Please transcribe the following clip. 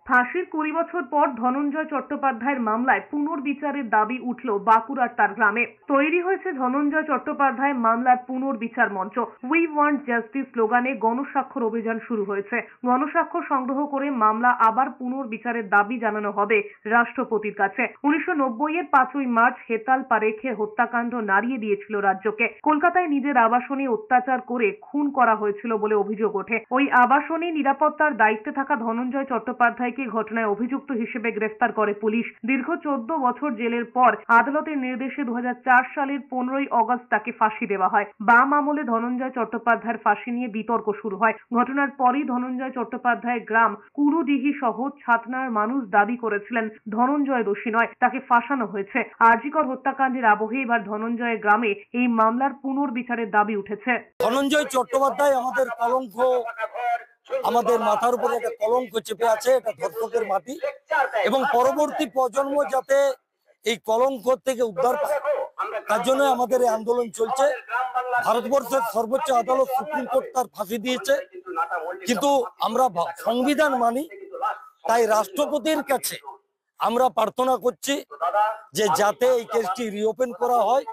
ফাঁসির ২০ বছর পর ধনঞ্জয় চট্টোপাধ্যায়ের মামলায় পুনর্বিচারের দাবি উঠল বাঁকুড়ার তার গ্রামে। তৈরি হয়েছে ধনঞ্জয় চট্টোপাধ্যায় মামলার পুনর্বিচার মঞ্চ। উই ওয়ান্ট জাস্টিস স্লোগানে গণস্বাক্ষর অভিযান শুরু হয়েছে। গণস্বাক্ষর সংগ্রহ করে মামলা আবার পুনর্বিচারের দাবি জানানো হবে রাষ্ট্রপতির কাছে। ১৯৯০-এর ৫ই মার্চ হেতাল পারেখের হত্যাকাণ্ড নাড়িয়ে দিয়েছিল রাজ্যকে। কলকাতায় নিজের আবাসনে অত্যাচার করে খুন করা হয়েছিল বলে অভিযোগ ওঠে। ওই আবাসনে নিরাপত্তার দায়িত্বে থাকা ধনঞ্জয় চট্টোপাধ্যায়কে ঘটনায় অভিযুক্ত হিসেবে গ্রেফতার করে পুলিশ। দীর্ঘ ১৪ বছর জেলের পর আদালতের নির্দেশে ২০০৪ সালের ১৫ই অগস্ট তাকে ফাঁসি দেওয়া হয়। বাম আমলে ধনঞ্জয় চট্টোপাধ্যায়ের ফাঁসি নিয়ে বিতর্ক শুরু হয়। ঘটনার পরই ধনঞ্জয় চট্টোপাধ্যায়ের গ্রাম কুরুডিহি সহ ছাতনার মানুষ দাবি করেছিলেন ধনঞ্জয় দোষী নয়, তাকে ফাঁসানো হয়েছে। আরজিকর হত্যাকাণ্ডের আবহে এবার ধনঞ্জয়ের গ্রামে এই মামলার পুনর্বিচারের দাবি উঠেছে। ধনঞ্জয় চট্টোপাধ্যায় আমাদের কলঙ্ক, আমাদের মাথার উপরে একটা কলঙ্ক চেপে আছে, এটা ধর্ষকের মাটি, এবং পরবর্তী প্রজন্ম যাতে এই কলঙ্ক থেকে উদ্ধার পায় তার জন্য আমাদের এই আন্দোলন চলছে। ভারতবর্ষের সর্বোচ্চ আদালত সুপ্রিম কোর্ট তার ফাঁসি দিয়েছে, কিন্তু আমরা সংবিধান মানি, তাই রাষ্ট্রপতির কাছে আমরা প্রার্থনা করছি যে যাতে এই কেসটি রিওপেন করা হয়